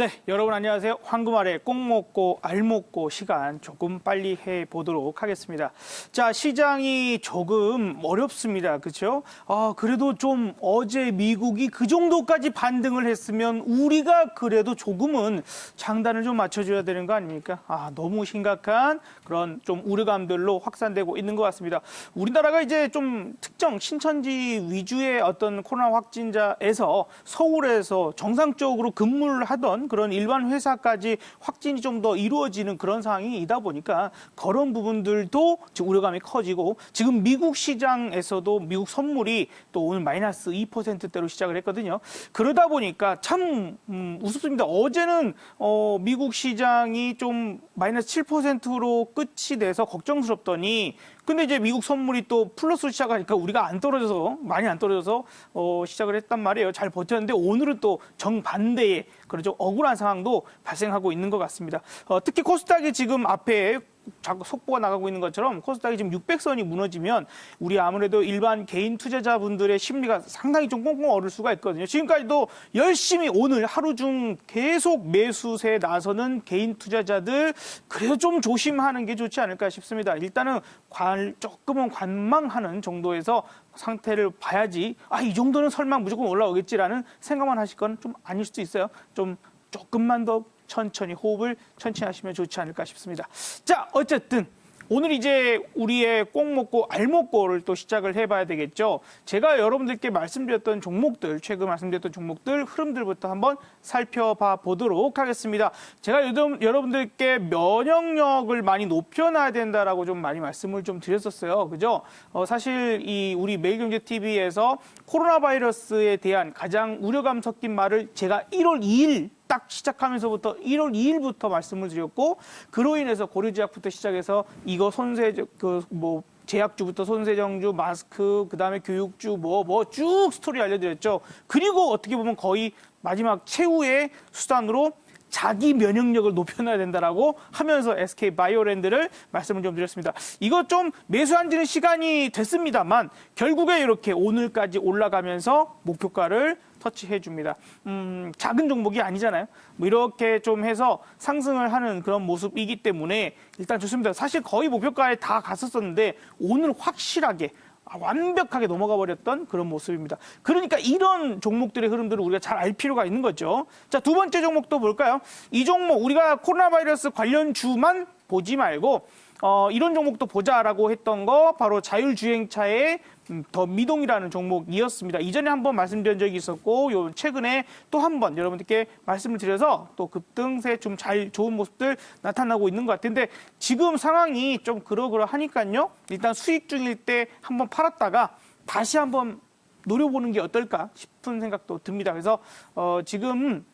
네, 여러분 안녕하세요. 황금알의 꼭 먹고 알 먹고 시간 조금 빨리 해보도록 하겠습니다. 자, 시장이 조금 어렵습니다. 그렇죠? 그래도 좀 어제 미국이 그 정도까지 반등을 했으면 우리가 그래도 조금은 장단을 좀 맞춰줘야 되는 거 아닙니까? 너무 심각한 그런 좀 우려감들로 확산되고 있는 것 같습니다. 우리나라가 이제 좀 특정 신천지 위주의 어떤 코로나 확진자에서 서울에서 정상적으로 근무를 하던 그런 일반 회사까지 확진이 좀 더 이루어지는 그런 상황이다 보니까 그런 부분들도 지금 우려감이 커지고 지금 미국 시장에서도 미국 선물이 또 오늘 마이너스 2%대로 시작을 했거든요. 그러다 보니까 참 우습습니다. 어제는 미국 시장이 좀 마이너스 7%로 끝이 돼서 걱정스럽더니 근데 이제 미국 선물이 또 플러스로 시작하니까 우리가 많이 안 떨어져서 시작을 했단 말이에요. 잘 버텼는데 오늘은 또 정반대의 그런 좀 억울한 상황도 발생하고 있는 것 같습니다. 특히 코스닥이 지금 앞에 자꾸 속보가 나가고 있는 것처럼 코스닥이 지금 600선이 무너지면 우리 아무래도 일반 개인 투자자분들의 심리가 상당히 좀 꽁꽁 얼을 수가 있거든요. 지금까지도 열심히 오늘 하루 중 계속 매수세에 나서는 개인 투자자들 그래도 좀 조심하는 게 좋지 않을까 싶습니다. 일단은 조금은 관망하는 정도에서 상태를 봐야지 이 정도는 설마 무조건 올라오겠지라는 생각만 하실 건 좀 아닐 수도 있어요. 조금만 더 천천히 호흡을 천천히 하시면 좋지 않을까 싶습니다. 자, 어쨌든 오늘 이제 우리의 꼭 먹고 알 먹고를 또 시작을 해봐야 되겠죠. 제가 여러분들께 말씀드렸던 종목들, 최근 말씀드렸던 종목들 흐름들부터 한번 살펴봐 보도록 하겠습니다. 제가 여러분들께 면역력을 많이 높여놔야 된다라고 좀 많이 말씀을 좀 드렸었어요. 그죠? 사실 우리 매일경제TV에서 코로나 바이러스에 대한 가장 우려감 섞인 말을 제가 1월 2일 딱 시작하면서부터 1월 2일부터 말씀을 드렸고 그로 인해서 고려제약부터 시작해서 이거 제약주부터 손세정주, 마스크, 그다음에 교육주 쭉 스토리 알려드렸죠. 그리고 어떻게 보면 거의 마지막 최후의 수단으로 자기 면역력을 높여놔야 된다라고 하면서 SK바이오랜드를 말씀을 좀 드렸습니다. 이거 좀 매수한 지는 시간이 됐습니다만 결국에 이렇게 오늘까지 올라가면서 목표가를 터치해 줍니다. 작은 종목이 아니잖아요. 이렇게 좀 해서 상승을 하는 그런 모습이기 때문에 일단 좋습니다. 사실 거의 목표가에 다 갔었었는데 오늘 확실하게 완벽하게 넘어가 버렸던 그런 모습입니다. 그러니까 이런 종목들의 흐름들을 우리가 잘 알 필요가 있는 거죠. 자, 두 번째 종목도 볼까요? 이 종목 우리가 코로나 바이러스 관련주만 보지 말고 이런 종목도 보자라고 했던 거 바로 자율주행차의 더 미동이라는 종목이었습니다. 이전에 한번 말씀드린 적이 있었고 최근에 또 한번 여러분들께 말씀을 드려서 또 급등세 좀 좋은 모습들 나타나고 있는 것 같은데 지금 상황이 좀 그러하니까요. 일단 수익 중일 때 한번 팔았다가 다시 한번 노려보는 게 어떨까 싶은 생각도 듭니다. 그래서 지금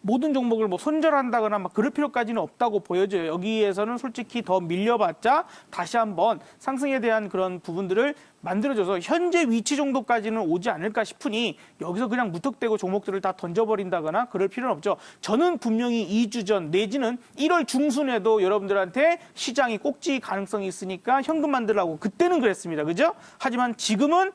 모든 종목을 손절한다거나 그럴 필요까지는 없다고 보여져요. 여기에서는 솔직히 더 밀려봤자 다시 한번 상승에 대한 그런 부분들을 만들어줘서 현재 위치 정도까지는 오지 않을까 싶으니 여기서 그냥 무턱대고 종목들을 다 던져버린다거나 그럴 필요는 없죠. 저는 분명히 2주 전 내지는 1월 중순에도 여러분들한테 시장이 꼭지 가능성이 있으니까 현금 만들라고 그때는 그랬습니다. 그죠? 하지만 지금은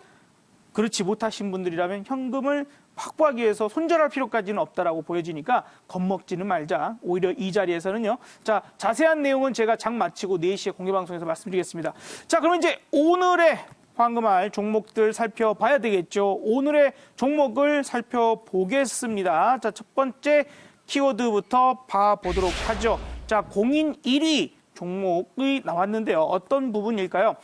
그렇지 못하신 분들이라면 현금을 확보하기 위해서 손절할 필요까지는 없다라고 보여지니까 겁먹지는 말자. 오히려 이 자리에서는요. 자, 자세한 내용은 제가 장 마치고 4시에 공개방송에서 말씀드리겠습니다. 자, 그럼 이제 오늘의 황금알 종목들 살펴봐야 되겠죠. 오늘의 종목을 살펴보겠습니다. 자, 첫 번째 키워드부터 봐보도록 하죠. 자, 공인 1위. 종목이 나왔는데요. 어떤 부분일까요?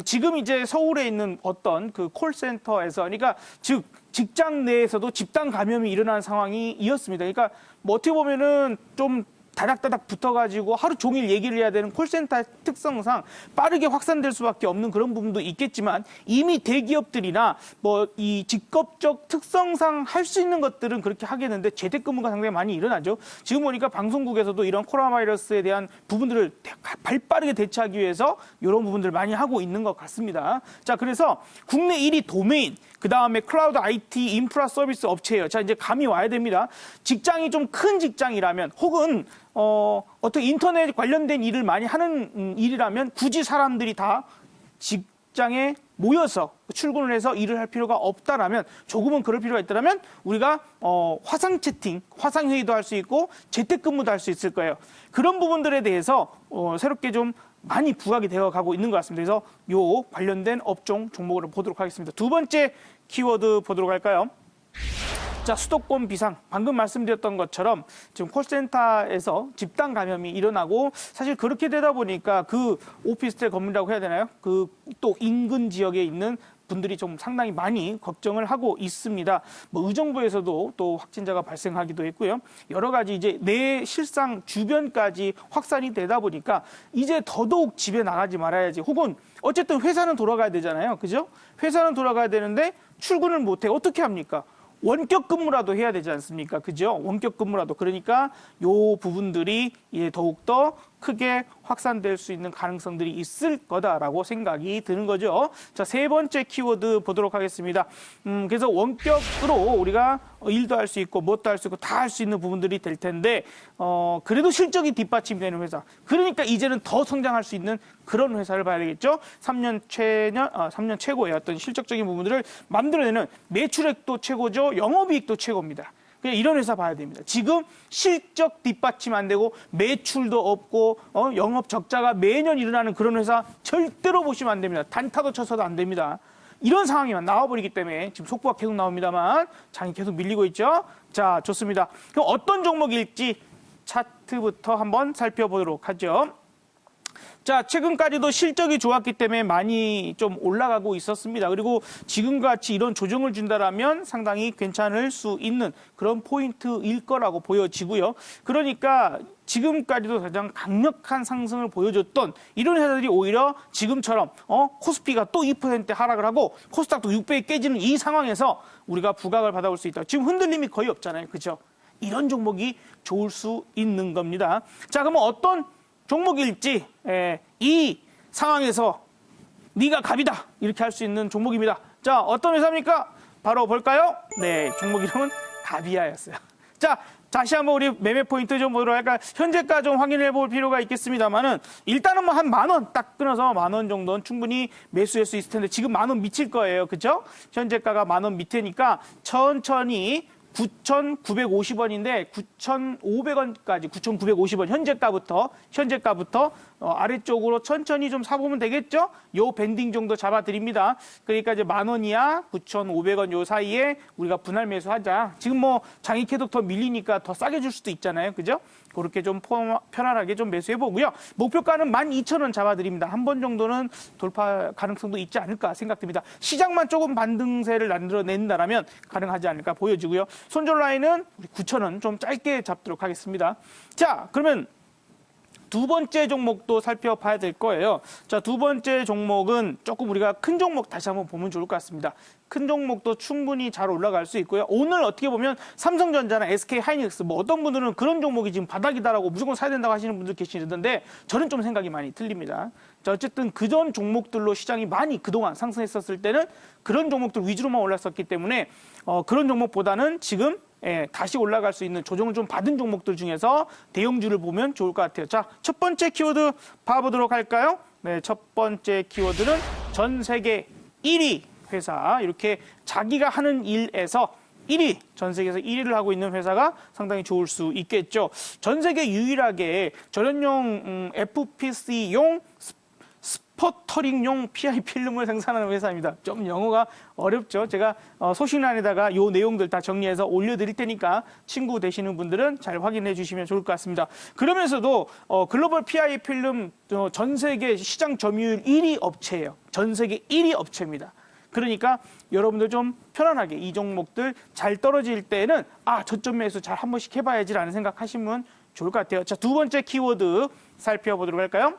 지금 이제 서울에 있는 어떤 그 콜센터에서, 그러니까 즉 직장 내에서도 집단 감염이 일어난 상황이었습니다. 그러니까 어떻게 보면은 좀 다닥다닥 붙어가지고 하루 종일 얘기를 해야 되는 콜센터의 특성상 빠르게 확산될 수밖에 없는 그런 부분도 있겠지만 이미 대기업들이나 이 직업적 특성상 할 수 있는 것들은 그렇게 하겠는데 재택근무가 상당히 많이 일어나죠. 지금 보니까 방송국에서도 이런 코로나 바이러스에 대한 부분들을 발빠르게 대처하기 위해서 이런 부분들을 많이 하고 있는 것 같습니다. 자, 그래서 국내 1위 도메인, 그 다음에 클라우드 IT 인프라 서비스 업체예요. 자, 이제 감이 와야 됩니다. 직장이 좀 큰 직장이라면 혹은 어떤 인터넷 관련된 일을 많이 하는 일이라면 굳이 사람들이 다 직장에 모여서 출근을 해서 일을 할 필요가 없다라면 조금은 그럴 필요가 있다면 우리가 화상 채팅, 화상 회의도 할 수 있고 재택근무도 할 수 있을 거예요. 그런 부분들에 대해서 새롭게 좀 많이 부각이 되어 가고 있는 것 같습니다. 그래서 요 관련된 업종 종목을 보도록 하겠습니다. 두 번째 키워드 보도록 할까요? 자, 수도권 비상. 방금 말씀드렸던 것처럼 지금 콜센터에서 집단 감염이 일어나고 사실 그렇게 되다 보니까 그 오피스텔 건물이라고 해야 되나요? 그 또 인근 지역에 있는 분들이 좀 상당히 많이 걱정을 하고 있습니다. 뭐 의정부에서도 또 확진자가 발생하기도 했고요. 여러 가지 이제 내 실상 주변까지 확산이 되다 보니까 이제 더더욱 집에 나가지 말아야지. 혹은 어쨌든 회사는 돌아가야 되잖아요. 그죠? 회사는 돌아가야 되는데 출근을 못 해. 어떻게 합니까? 원격 근무라도 해야 되지 않습니까? 그죠? 원격 근무라도. 그러니까 요 부분들이 더욱더 크게 확산될 수 있는 가능성들이 있을 거다라고 생각이 드는 거죠. 자, 세 번째 키워드 보도록 하겠습니다. 그래서 원격으로 우리가 일도 할 수 있고 무엇도 할 수 있고 다 할 수 있는 부분들이 될 텐데 그래도 실적이 뒷받침되는 회사. 그러니까 이제는 더 성장할 수 있는 그런 회사를 봐야 되겠죠. 3년 최고의 어떤 실적적인 부분들을 만들어내는 매출액도 최고죠. 영업이익도 최고입니다. 그냥 이런 회사 봐야 됩니다. 지금 실적 뒷받침 안 되고 매출도 없고 영업 적자가 매년 일어나는 그런 회사 절대로 보시면 안 됩니다. 단타도 쳐서도 안 됩니다. 이런 상황이만 나와버리기 때문에 지금 속보가 계속 나옵니다만 장이 계속 밀리고 있죠. 자, 좋습니다. 그럼 어떤 종목일지 차트부터 한번 살펴보도록 하죠. 자, 최근까지도 실적이 좋았기 때문에 많이 좀 올라가고 있었습니다. 그리고 지금같이 이런 조정을 준다라면 상당히 괜찮을 수 있는 그런 포인트일 거라고 보여지고요. 그러니까 지금까지도 가장 강력한 상승을 보여줬던 이런 회사들이 오히려 지금처럼 코스피가 또 2% 하락을 하고 코스닥도 600이 깨지는 이 상황에서 우리가 부각을 받아올 수 있다. 지금 흔들림이 거의 없잖아요. 그렇죠? 이런 종목이 좋을 수 있는 겁니다. 자, 그러면 어떤 종목일지 이 상황에서 네가 갑이다 이렇게 할 수 있는 종목입니다. 자, 어떤 회사입니까? 바로 볼까요? 네, 종목 이름은 가비아였어요. 자, 다시 한번 우리 매매 포인트 좀 보도록 할까요? 현재가 좀 확인해 볼 필요가 있겠습니다만은 일단은 뭐 한 10,000원 딱 끊어서 10,000원 정도는 충분히 매수할 수 있을 텐데 지금 10,000원 미칠 거예요. 그죠? 현재가가 10,000원 밑에니까 천천히 9,950원인데 9,500원까지 9,950원 현재가부터 아래쪽으로 천천히 좀 사보면 되겠죠? 요 밴딩 정도 잡아드립니다. 그러니까 이제 10,000원이야 9,500원 요 사이에 우리가 분할 매수하자. 지금 뭐 장이 계속 더 밀리니까 더 싸게 줄 수도 있잖아요. 그죠? 그렇게 좀 편안하게 좀 매수해 보고요. 목표가는 12,000원 잡아드립니다. 한 번 정도는 돌파 가능성도 있지 않을까 생각됩니다. 시장만 조금 반등세를 만들어낸다면 가능하지 않을까 보여지고요. 손절 라인은 우리 9,000원 좀 짧게 잡도록 하겠습니다. 자, 그러면 두 번째 종목도 살펴봐야 될 거예요. 자, 두 번째 종목은 조금 우리가 큰 종목 다시 한번 보면 좋을 것 같습니다. 큰 종목도 충분히 잘 올라갈 수 있고요. 오늘 어떻게 보면 삼성전자나 SK하이닉스 뭐 어떤 분들은 그런 종목이 지금 바닥이다라고 무조건 사야 된다고 하시는 분들 계시던데 저는 좀 생각이 많이 틀립니다. 자, 어쨌든 그전 종목들로 시장이 많이 그동안 상승했었을 때는 그런 종목들 위주로만 올랐었기 때문에 그런 종목보다는 지금 다시 올라갈 수 있는 조정을 좀 받은 종목들 중에서 대형주를 보면 좋을 것 같아요. 자, 첫 번째 키워드 봐보도록 할까요? 네, 첫 번째 키워드는 전 세계 1위 회사. 이렇게 자기가 하는 일에서 1위, 전 세계에서 1위를 하고 있는 회사가 상당히 좋을 수 있겠죠. 전 세계 유일하게 전현용 FPC용 스포터링용 PI 필름을 생산하는 회사입니다. 좀 영어가 어렵죠. 제가 소식란에다가 요 내용들 다 정리해서 올려드릴 테니까 친구 되시는 분들은 잘 확인해 주시면 좋을 것 같습니다. 그러면서도 글로벌 PI 필름 전 세계 시장 점유율 1위 업체예요. 전 세계 1위 업체입니다. 그러니까 여러분들 좀 편안하게 이 종목들 잘 떨어질 때는 저점 매수 잘 한 번씩 해봐야지라는 생각하시면 좋을 것 같아요. 자, 두 번째 키워드 살펴보도록 할까요?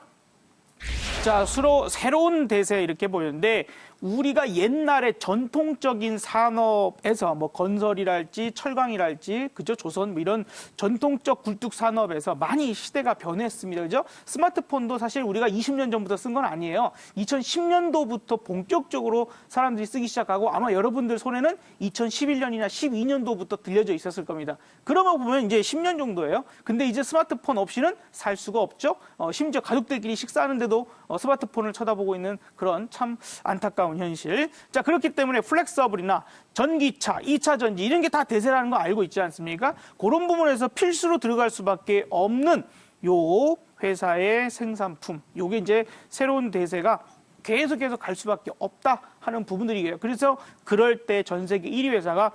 자, 새로운 대세 이렇게 보이는데 우리가 옛날에 전통적인 산업에서 뭐 건설이랄지 철강이랄지 그죠? 조선 뭐 이런 전통적 굴뚝 산업에서 많이 시대가 변했습니다. 그죠? 스마트폰도 사실 우리가 20년 전부터 쓴 건 아니에요. 2010년도부터 본격적으로 사람들이 쓰기 시작하고 아마 여러분들 손에는 2011년이나 12년도부터 들려져 있었을 겁니다. 그러고 보면 이제 10년 정도예요. 근데 이제 스마트폰 없이는 살 수가 없죠. 심지어 가족들끼리 식사하는데도 스마트폰을 쳐다보고 있는 그런 참 안타까운 안타까운 현실. 자, 그렇기 때문에 플렉서블이나 전기차, 2차 전지 이런 게 다 대세라는 거 알고 있지 않습니까? 그런 부분에서 필수로 들어갈 수밖에 없는 요 회사의 생산품. 요게 이제 새로운 대세가 계속해서 갈 수밖에 없다 하는 부분들이에요. 그래서 그럴 때 전 세계 1위 회사가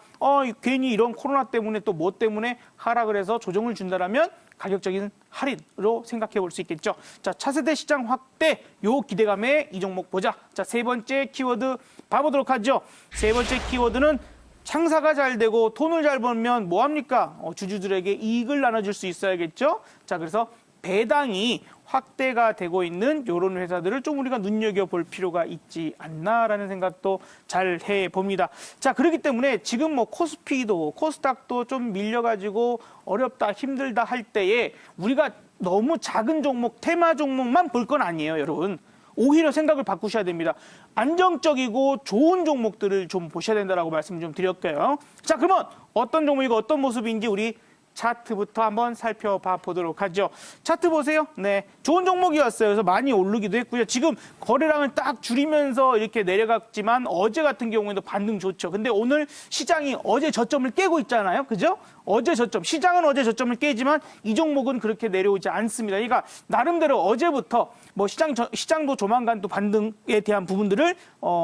괜히 이런 코로나 때문에 또 뭐 때문에 하락을 해서 조정을 준다라면 가격적인 할인으로 생각해 볼 수 있겠죠. 자, 차세대 시장 확대 요 기대감에 이 종목 보자. 자, 세 번째 키워드 봐보도록 하죠. 세 번째 키워드는 장사가 잘 되고 돈을 잘 벌면 뭐합니까? 주주들에게 이익을 나눠줄 수 있어야겠죠. 자, 그래서 배당이 확대가 되고 있는 이런 회사들을 좀 우리가 눈여겨볼 필요가 있지 않나라는 생각도 잘 해봅니다. 자, 그렇기 때문에 지금 뭐 코스피도 코스닥도 좀 밀려가지고 어렵다 힘들다 할 때에 우리가 너무 작은 종목, 테마 종목만 볼 건 아니에요, 여러분. 오히려 생각을 바꾸셔야 됩니다. 안정적이고 좋은 종목들을 좀 보셔야 된다라고 말씀 좀 드렸고요. 자, 그러면 어떤 종목이고 어떤 모습인지 우리 차트부터 한번 살펴봐 보도록 하죠. 차트 보세요. 네, 좋은 종목이었어요. 그래서 많이 오르기도 했고요. 지금 거래량을 딱 줄이면서 이렇게 내려갔지만 어제 같은 경우에도 반등 좋죠. 근데 오늘 시장이 어제 저점을 깨고 있잖아요. 그죠? 어제 저점, 시장은 어제 저점을 깨지만 이 종목은 그렇게 내려오지 않습니다. 그러니까 나름대로 어제부터 뭐 시장도 조만간 또 반등에 대한 부분들을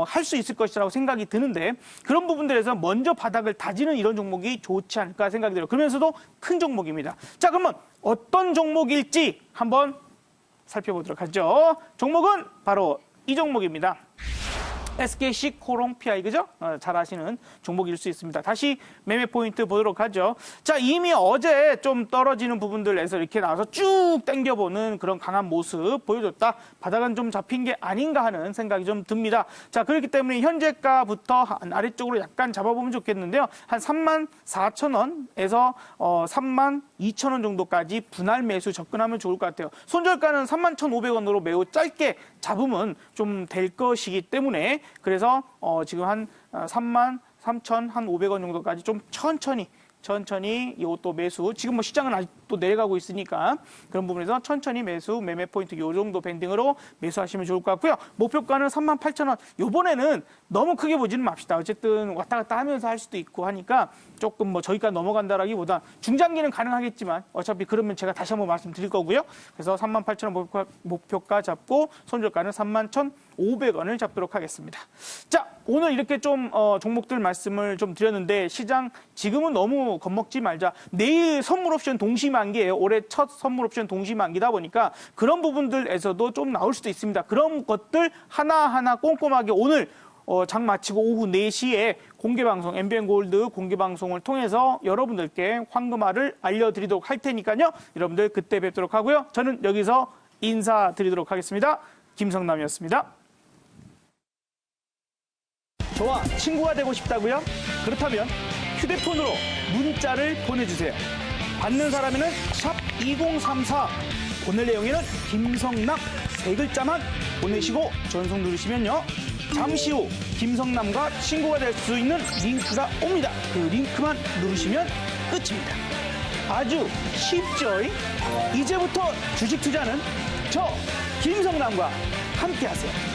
할 수 있을 것이라고 생각이 드는데 그런 부분들에서 먼저 바닥을 다지는 이런 종목이 좋지 않을까 생각이 들어요. 그러면서도 큰 종목입니다. 자, 그러면 어떤 종목일지 한번 살펴보도록 하죠. 종목은 바로 이 종목입니다. SKC 코롱 PI, 그죠? 잘 아시는 종목일 수 있습니다. 다시 매매 포인트 보도록 하죠. 자, 이미 어제 좀 떨어지는 부분들에서 이렇게 나와서 쭉 당겨보는 그런 강한 모습 보여줬다. 바닥은 좀 잡힌 게 아닌가 하는 생각이 좀 듭니다. 자, 그렇기 때문에 현재가부터 아래쪽으로 약간 잡아보면 좋겠는데요. 한 34,000원에서 32,000원 정도까지 분할 매수 접근하면 좋을 것 같아요. 손절가는 31,500원으로 매우 짧게 잡으면 좀 될 것이기 때문에 그래서 지금 한 33,500원 정도까지 좀 천천히 이것도 매수. 지금 뭐 시장은 아직도 내려가고 있으니까 그런 부분에서 천천히 매수, 매매 포인트 요 정도 밴딩으로 매수하시면 좋을 것 같고요. 목표가는 38,000원. 요번에는 너무 크게 보지는 맙시다. 어쨌든 왔다 갔다 하면서 할 수도 있고 하니까 조금 뭐 저기까지 넘어간다라기보다 중장기는 가능하겠지만 어차피 그러면 제가 다시 한번 말씀드릴 거고요. 그래서 38,000원 목표가 잡고 손절가는 31,500원을 잡도록 하겠습니다. 자, 오늘 이렇게 좀 종목들 말씀을 좀 드렸는데 시장 지금은 너무 겁먹지 말자. 내일 선물 옵션 동시 만기예요. 올해 첫 선물 옵션 동시 만기다 보니까 그런 부분들에서도 좀 나올 수도 있습니다. 그런 것들 하나하나 꼼꼼하게 오늘 장 마치고 오후 4시에 공개방송, MBN 골드 공개방송을 통해서 여러분들께 황금알을 알려드리도록 할 테니까요. 여러분들 그때 뵙도록 하고요. 저는 여기서 인사드리도록 하겠습니다. 김성남이었습니다. 저와 친구가 되고 싶다고요? 그렇다면 휴대폰으로 문자를 보내주세요. 받는 사람에는 샵2034, 보낼 내용에는 김성남 세 글자만 보내시고 전송 누르시면요. 잠시 후 김성남과 친구가 될 수 있는 링크가 옵니다. 그 링크만 누르시면 끝입니다. 아주 쉽죠? 이제부터 주식 투자는 저 김성남과 함께 하세요.